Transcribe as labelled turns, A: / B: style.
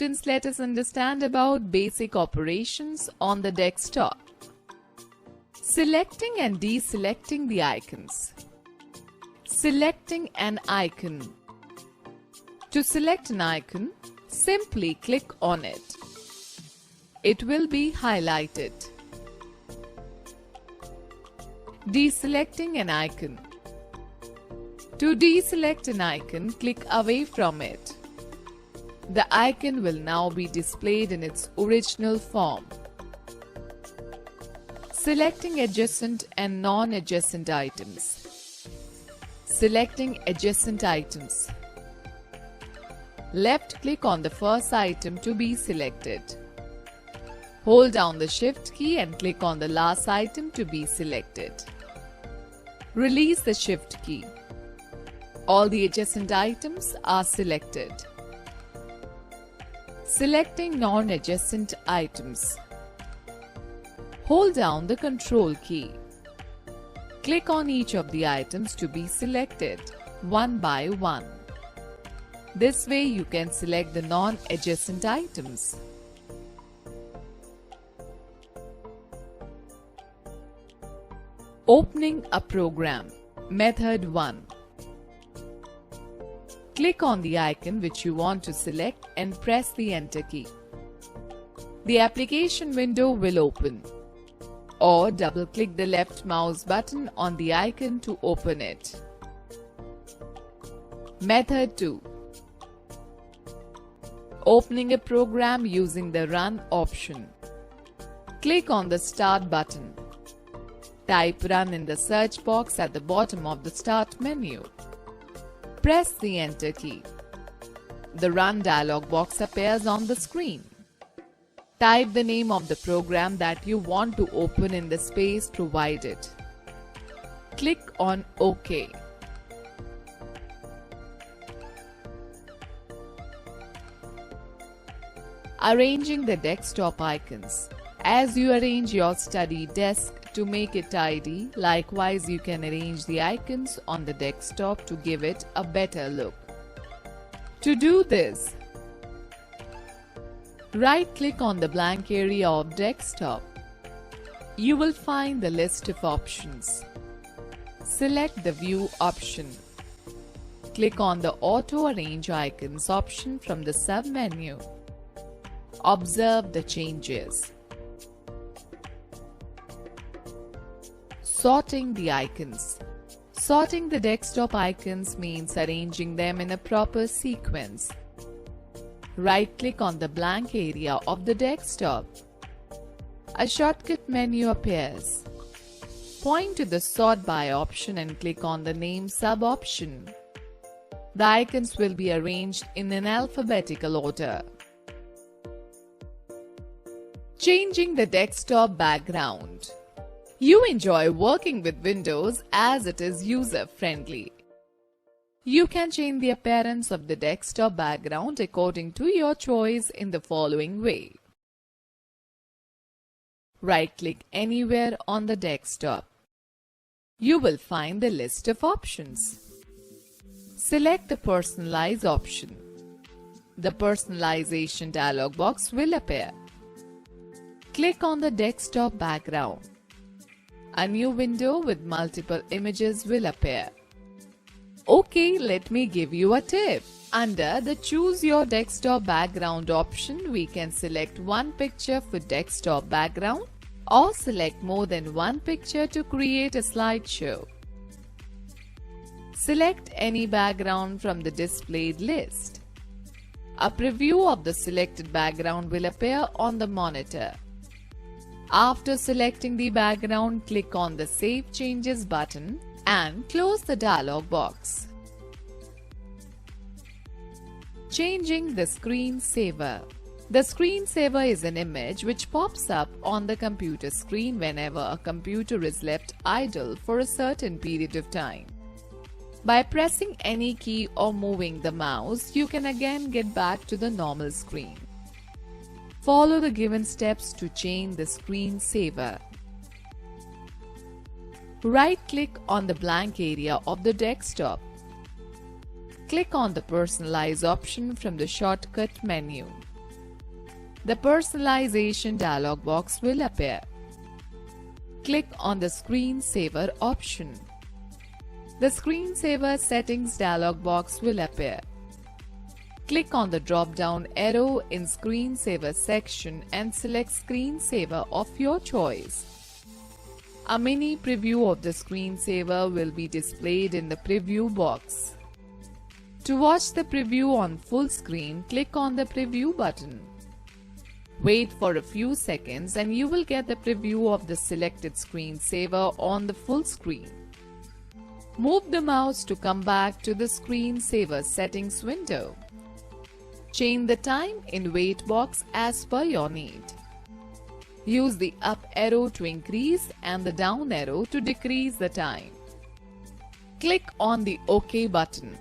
A: students, let us understand about basic operations on the desktop. Selecting and deselecting the icons. Selecting an icon. To select an icon, simply click on it. It will be highlighted. Deselecting an icon. To deselect an icon, click away from it. The icon will now be displayed in its original form. Selecting adjacent and non-adjacent items. Selecting adjacent items. Left-click on the first item to be selected. Hold down the Shift key and click on the last item to be selected. Release the Shift key. All the adjacent items are selected. Selecting non-adjacent items. Hold down the Control key. Click on each of the items to be selected, one by one. This way you can select the non-adjacent items. Opening a program. Method 1. Click on the icon which you want to select and press the Enter key. The application window will open. Or double-click the left mouse button on the icon to open it. Method 2. Opening a program using the Run option. Click on the Start button. Type Run in the search box at the bottom of the Start menu. Press the Enter key. The Run dialog box appears on the screen. Type the name of the program that you want to open in the space provided. Click on OK. Arranging the desktop icons. As you arrange your study desk to make it tidy, likewise you can arrange the icons on the desktop to give it a better look. To do this, right-click on the blank area of desktop. You will find the list of options. Select the View option. Click on the Auto Arrange Icons option from the sub-menu. Observe the changes. Sorting the icons. Sorting the desktop icons means arranging them in a proper sequence. Right-click on the blank area of the desktop. A shortcut menu appears. Point to the Sort By option and click on the Name sub-option. The icons will be arranged in an alphabetical order. Changing the desktop background. You enjoy working with Windows as it is user-friendly. You can change the appearance of the desktop background according to your choice in the following way. Right-click anywhere on the desktop. You will find the list of options. Select the Personalize option. The Personalization dialog box will appear. Click on the desktop background. A new window with multiple images will appear. Okay, let me give you a tip. Under the Choose Your Desktop Background option, we can select one picture for desktop background or select more than one picture to create a slideshow. Select any background from the displayed list. A preview of the selected background will appear on the monitor. After selecting the background, click on the Save Changes button and close the dialog box. Changing the screensaver. The screensaver is an image which pops up on the computer screen whenever a computer is left idle for a certain period of time. By pressing any key or moving the mouse, you can again get back to the normal screen. Follow the given steps to change the screensaver. Right-click on the blank area of the desktop. Click on the Personalize option from the shortcut menu. The personalization dialog box will appear. Click on the Screensaver option. The Screensaver settings dialog box will appear. Click on the drop-down arrow in Screensaver section and select Screensaver of your choice. A mini preview of the screensaver will be displayed in the preview box. To watch the preview on full screen, click on the preview button. Wait for a few seconds and you will get the preview of the selected screensaver on the full screen. Move the mouse to come back to the screensaver settings window. Change the time in wait box as per your need. Use the up arrow to increase and the down arrow to decrease the time. Click on the OK button.